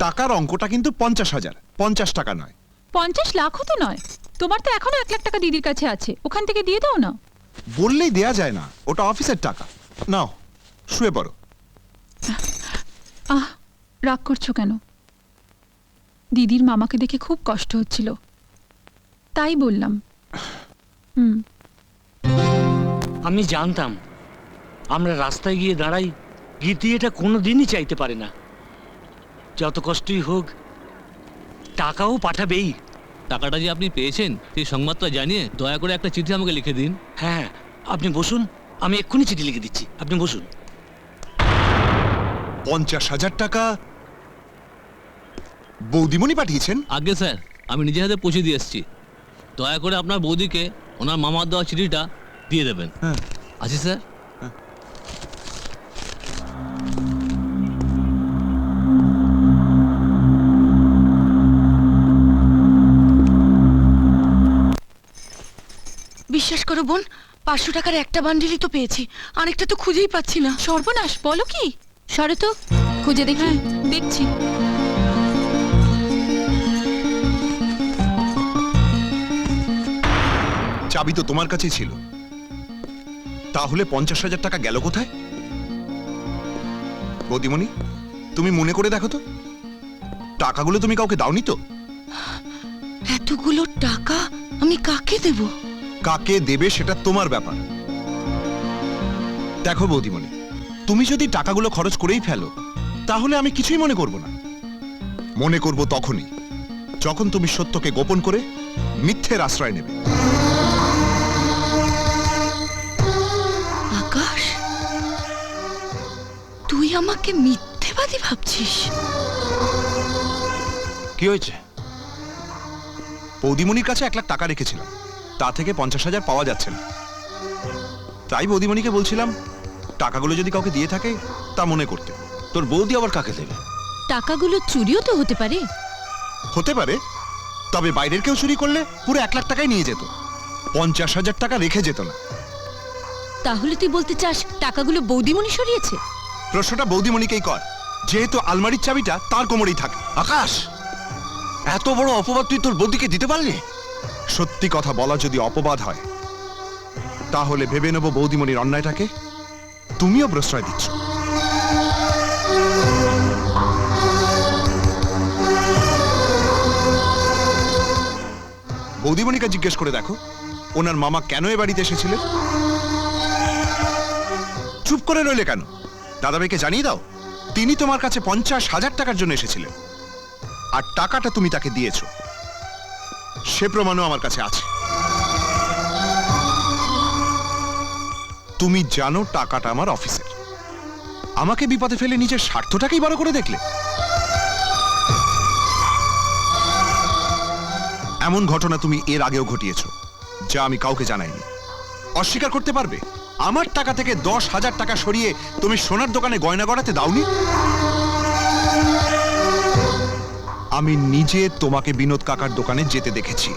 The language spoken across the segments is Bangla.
টাকার অঙ্কটা কিন্তু 50,000, 50 টাকা নয়। 50 লাখও তো নয়। তোমার তো এখনো 1 লাখ টাকা দিদির কাছে আছে, ওখান থেকে দিয়ে দাও না। বললেই দেয়া যায় না, ওটা অফিসের টাকা। নাও শুয়ে পড়ো। আহ, রাগ করছো কেন? দিদির মামাকে দেখে খুব কষ্ট হচ্ছিল, তাই বললাম। আমি জানতাম আমরা রাস্তায় গিয়ে দাঁড়াই, গীতি এটা কোনোদিনই চাইতে পারে না। যত কষ্টই হোক টাকাও পাঠাবেই। টাকাটা যে আপনি পেয়েছেন সেই সংবাদটা জানিয়ে দয়া করে একটা চিঠি আমাকে লিখে দিন। হ্যাঁ, আপনি বসুন, আমি এক্ষুনি চিঠি লিখে দিচ্ছি, আপনি বসুন। 50,000 টাকা বৌদিমণি পাঠিয়েছেন? আগে স্যার, আমি নিজে হাতে পৌঁছে দিয়ে এসেছি। দয়া করে আপনার বৌদিকে ওনার মামার দেওয়া চিঠিটা দিয়ে দেবেন। হ্যাঁ। আছি স্যার। বিশ্বাস করো বোন, 500 টাকার একটা বান্ডিলই তো পেয়েছি, আরেকটা তো খুঁজেই পাচ্ছি না। সর্বনাশ, বলো কি? সরে তো, খুঁজে দেখি। হ্যাঁ, দেখছি। চাবি তো তোমার কাছেই ছিল, তাহলে 50,000 টাকা গেল কোথায়? বৌদিমণি, তুমি মনে করে দেখো তো, টাকাগুলো তুমি কাউকে দাওনি তো? এতগুলো টাকা আমি কাকে দেব? কাকে দেবে সেটা তোমার ব্যাপার। দেখো বৌদিমণি, তুমি যদি টাকাগুলো খরচ করেই ফেলো তাহলে আমি কিছুই মনে করব না। মনে করব তখনই যখন তুমি সত্যকে গোপন করে মিথ্যের আশ্রয় নেবে। আকাশ, তুই আমাকে মিথ্যেবাদী ভাবছিস? কি হয়েছে? বৌদিমণির কাছে 1 লাখ টাকা রেখেছিলাম, তা থেকে 50,000 পাওয়া যাচ্ছে না। তাই বৌদিমণিকে বলছিলাম টাকাগুলো যদি কাউকে দিয়ে থাকে তা মনে করতে। তোর বৌদি আবার কাকে দেবে? টাকাগুলো চুরিও তো হতে পারে। হতে পারে, তবে বাইরের কেউ চুরি করলে পুরো 1 লাখ টাকাই নিয়ে যেত, 50,000 টাকা রেখে যেত না। তাহলে তুই বলতে চাস টাকাগুলো বৌদিমণি সরিয়েছে? প্রশ্নটা বৌদিমণিকেই কর, যেহেতু আলমারির চাবিটা তার কোমরেই থাকে। আকাশ, এত বড় অপবাদ তুই তোর বৌদিকে দিতে পারলি? সত্যি কথা বলা যদি অপবাদ হয় তাহলে ভেবে নেব বৌদিমণির অন্যায়টাকে তুমিও প্রশ্রয় দিচ্ছ। বৌদিমণিকে জিজ্ঞেস করে দেখো ওনার মামা কেন এ বাড়িতে এসেছিলেন। চুপ করে রইলে কেন? দাদাভাইকে জানিয়ে দাও তিনি তোমার কাছে 50,000 টাকার জন্য এসেছিলেন, আর টাকাটা তুমি তাকে দিয়েছো, সে প্রমাণও আমার কাছে আছে। তুমি জানো টাকাটা আমার অফিসের, আমাকে বিপদে ফেলে নিজের স্বার্থটাকেই বড় করে দেখলে। এমন ঘটনা তুমি এর আগেও ঘটিয়েছো যা আমি কাউকে জানাইনি। অস্বীকার করতে পারবে আমার টাকা থেকে 10,000 টাকা সরিয়ে তুমি সোনার দোকানে গয়না গড়াতে দাওনি? আমি নিজে তোমাকে বিনোদ কাকার দোকানে যেতে দেখেছি।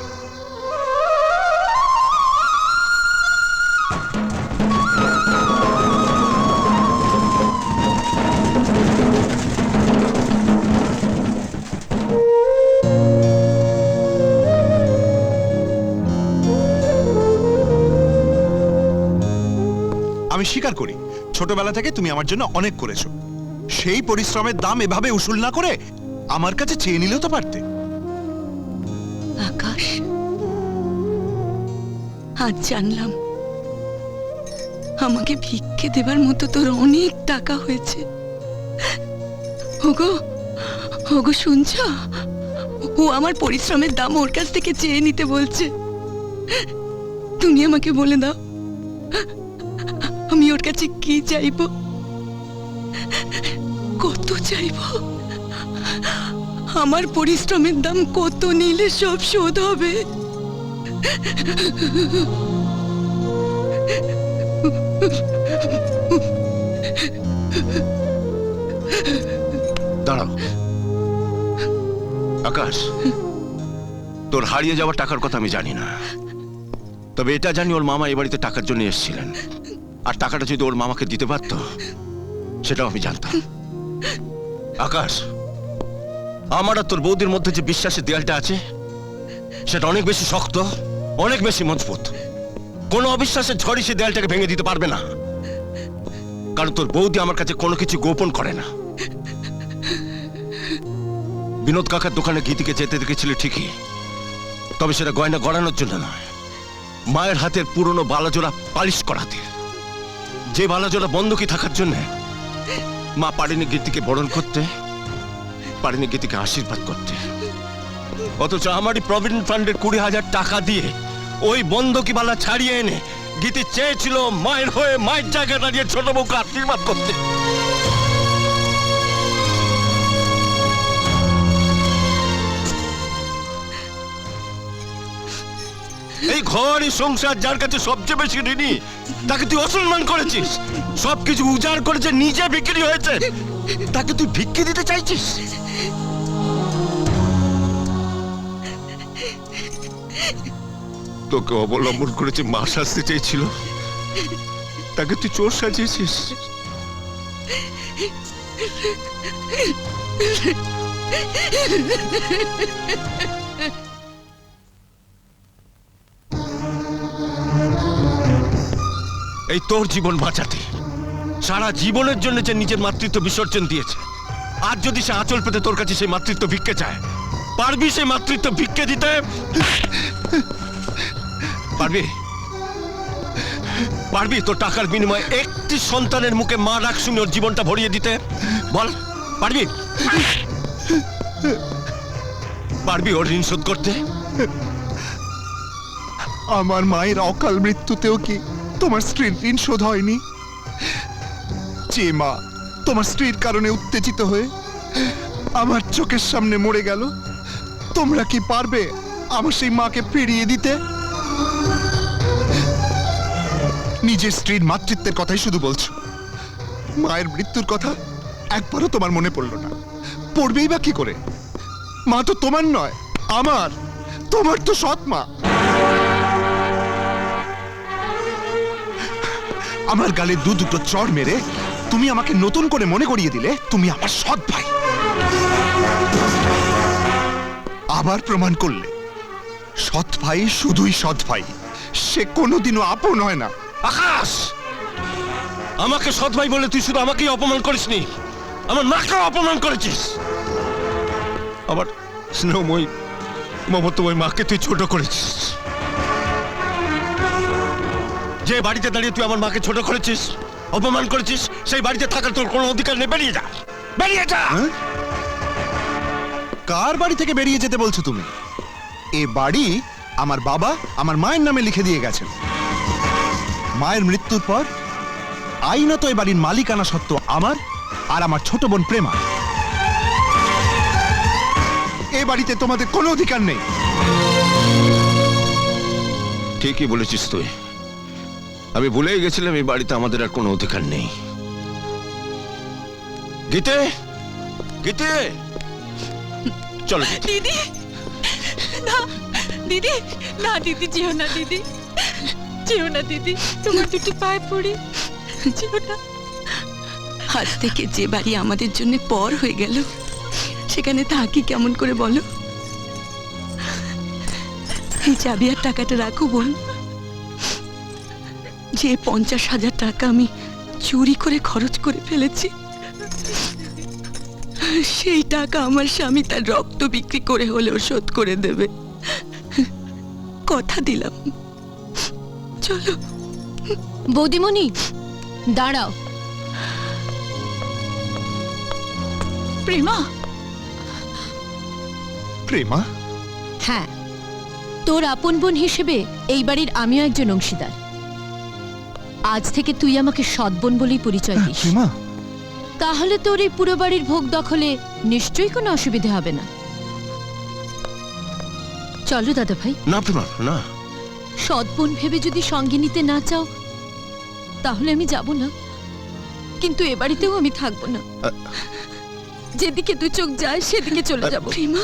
আমি স্বীকার করি ছোটবেলা থেকে তুমি আমার জন্য অনেক করেছো, সেই পরিশ্রমের দাম এভাবে উসুল না করে আমার কাছে চেয়ে নিলেও তো পারতে। আকাশ, আজ জানলাম আমাকে ভিক্ষে দেবার মতো তোর অনেক টাকা হয়েছে। ওগো, ওগো শুনছ? ও আমার পরিশ্রমের দাম ওর কাছ থেকে চেয়ে নিতে বলছে। তুমি আমাকে বলে দাও আমি ওর কাছে কি চাইব, কত চাইব? আমার পরিশ্রমের দাম কত নিলে সব শোধ হবে? দাঁড়াও আকাশ, তোর হারিয়ে যাওয়া টাকার কথা আমি জানি না, তবে এটা জানি ওর মামা এই বাড়িতে টাকার জন্য এসেছিলেন, আর টাকাটা যদি ওর মামাকে দিতে পারত সেটাও আমি জানতাম। আকাশ, আমার আর তোর বৌদির মধ্যে যে বিশ্বাসের দেয়ালটা আছে সেটা অনেক বেশি শক্ত, অনেক বেশি মজবুত। কোনো অবিশ্বাসের ঝড়ই সে দেয়ালটাকে ভেঙে দিতে পারবে না, কারণ তোর বৌদি আমার কাছে কোনো কিছু গোপন করে না। বিনোদ কাকার দোকানে গীতিকে যেতে দেখেছিলি ঠিকই, তবে সেটা গয়না গড়ানোর জন্য নয়, মায়ের হাতের পুরনো বালাজোড়া পালিশ করাতে। যে বালাজোড়া বন্ধকি থাকার জন্য মা পারেনি গীতিকে বরণ করতে, পারেনি গীতিকে আশীর্বাদ করতে। অথচ আমারই প্রভিডেন্ট ফান্ডের 20,000 টাকা দিয়ে ওই বন্ধকি বালা ছাড়িয়ে এনে গীতি চেয়েছিল মায়ের হয়ে মায়ের জায়গায় দাঁড়িয়ে ছোট বউকে আশীর্বাদ করতে। এই ঘর এই সংসার যার কাছে সবচেয়ে বেশি ঋণী, তাকে তুই অসম্মান করেছিস, সবকিছু উজাড় করেছে, নিজে বিক্রি হয়েছে, তাকে তুই ভিক্ষে দিতে চাইছিস। তোকে অবলম্বন করেছে মা শাস্তি চেয়েছিল, তাকে তুই চোর সাজিয়েছিস। এই তোর জীবন বাঁচাতে সারা জীবনের জন্য যে নিজের মাতৃত্ব বিসর্জন দিয়েছে, আজ যদি সে আঁচল পেতে তোর কাছে সেই মাতৃত্ব ভিক্ষে চায়, পারবি সেই মাতৃত্ব ভিক্ষে দিতে? পারবি? পারবি তোর টাকার বিনিময়ে একটি সন্তানের মুখে মা ডাক শুনে ওর জীবনটা ভরিয়ে দিতে? বল, পারবি? পারবি ওর ঋণ শোধ করতে? আমার মায়ের অকাল মৃত্যুতেও কি তোমার স্ত্রীর ঋণ শোধ হয়নি? যে মা তোমার স্ত্রীর কারণে উত্তেজিত হয়ে আমার চোখের সামনে মরে গেল, তোমরা কি পারবে আমার সেই মাকে ফিরিয়ে দিতে? নিজের স্ত্রীর মাতৃত্বের কথাই শুধু বলছো, মায়ের মৃত্যুর কথা একবারও তোমার মনে পড়লো না। পড়বেই বা কি করে? মা তো তোমার নয়, আমার। তোমার তো সৎ মা। আমার গালে দুটো চড় মেরে তুমি আমাকে নতুন করে মনে করিয়ে দিলে তুমি আমার সৎ ভাই। আবার প্রমাণ করলে সৎ ভাই শুধুই সৎ ভাই, সে কোনোদিনও আপন হয় না। আকাশ, আমাকে সৎ ভাই বলে তুই শুধু আমাকেই অপমান করিসনি, আমার মাকেও অপমান করেছিস। আবার স্নেহময়ী মমতাময়ী মাকে তুই ছোট করেছিস। যে বাড়িতে দাঁড়িয়ে তুই আমার মাকে ছোট করেছিস, অপমান করেছিস, সেই বাড়িতে থাকার তোর কোনো অধিকার নেই। বেরিয়ে যা, বেরিয়ে যা। হ্যাঁ? কার বাড়ি থেকে বেরিয়ে যেতে বলছো তুমি? এ বাড়ি আমার বাবা আমার মায়ের নামে লিখে দিয়ে গেছেন। মায়ের মৃত্যুর পর আইনত এ বাড়ির মালিকানা সত্ত্ব আমার আর আমার ছোট বোন প্রেমা। এ বাড়িতে তোমাদের কোনো অধিকার নেই। ঠিকই বলেছিস তুই, আমি ভুলেই গেছিলাম এই বাড়িতে আমাদের আর কোনো অধিকার নেই। গীতে, গীতে, চলো গীতে। দিদি না, দিদি না, দিদি যেও না, দিদি যেও না, দিদি তোমার দুটো পায়ে পড়ি, যেও না। আজ থেকে যে বাড়ি আমাদের জন্য পর হয়ে গেল, সেখানে থাকি কেমন করে বলো? এই চাবি আর টাকাটা রাখো বোন। যে 50,000 টাকা আমি চুরি করে খরচ করে ফেলেছি, সেই টাকা আমার স্বামী তার রক্ত বিক্রি করে হলেও শোধ করে দেবে, কথা দিলাম। চলো। বৌদিমণি দাঁড়াও। প্রেমা, প্রেমা? হ্যাঁ, তোর আপন বোন হিসেবে এই বাড়ির আমিও একজন অংশীদার। আজ থেকে তুই আমাকে সৎ বোন বলেই পরিচয় দিস। প্রেমা, তাহলে তোর এই পুরো বাড়ির ভোগ দখলে নিশ্চয়ই কোনো অসুবিধা হবে না। চলো দাদা ভাই। না প্রেমা, না। সৎ বোন ভেবে যদি সঙ্গে নিতে না চাও তাহলে আমি যাব না, কিন্তু এ বাড়িতেও আমি থাকবো না। যেদিকে দু চোখ যায় সেদিকে চলে যাব। প্রেমা,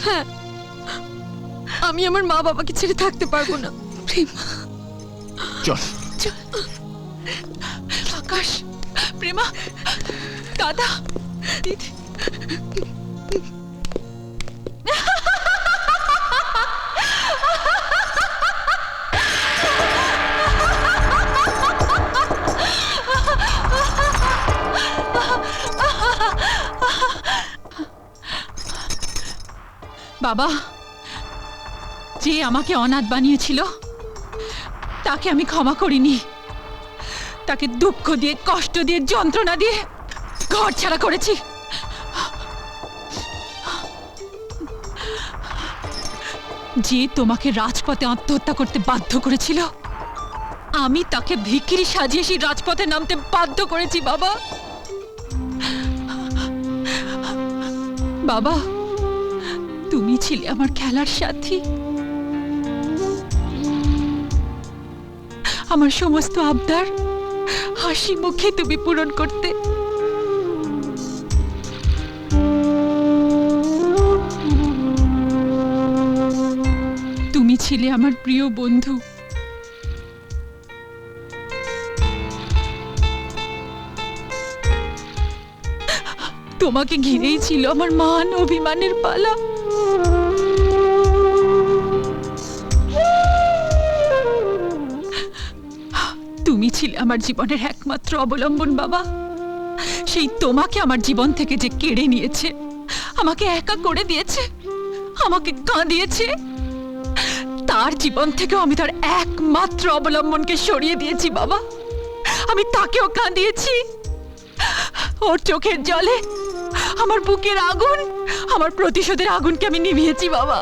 হ্যাঁ, আমি আমার মা বাবাকে ছেড়ে থাকতে পারবো না। প্রেমা, চল। আকাশ, প্রেমা, দাদা, দিদি, বাবা, যে আমাকে অনাথ বানিয়েছিল তাকে আমি ক্ষমা করিনি। তাকে দুঃখ দিয়ে, কষ্ট দিয়ে, যন্ত্রণা দিয়ে ঘর ছাড়া করেছি। যে তোমাকে রাজপথে আত্মহত্যা করতে বাধ্য করেছিল, আমি তাকে ভিখিরি সাজিয়ে সেই রাজপথে নামতে বাধ্য করেছি বাবা। বাবা, তুমি ছিলে আমার খেলার সাথী, আমার সমস্ত আবদার হাসি মুখে তুমি পূরণ করতে। তুমি ছিলে আমার প্রিয় বন্ধু। তোমাকে ঘিরেই ছিল আমার মান অভিমানের পালা। তুমি ছিলে আমার জীবনের একমাত্র অবলম্বন বাবা। সেই তোমাকে আমার জীবন থেকে যে কেড়ে নিয়েছে, আমাকে একা করে দিয়েছে, আমাকে কাঁদিয়েছে, তার জীবন থেকেও আমি তার একমাত্র অবলম্বনকে সরিয়ে দিয়েছি বাবা। আমি তাকেও কাঁদিয়েছি। ওর চোখের জলে আমার বুকের আগুন, আমার প্রতিশোধের আগুনকে আমি নিভিয়েছি বাবা।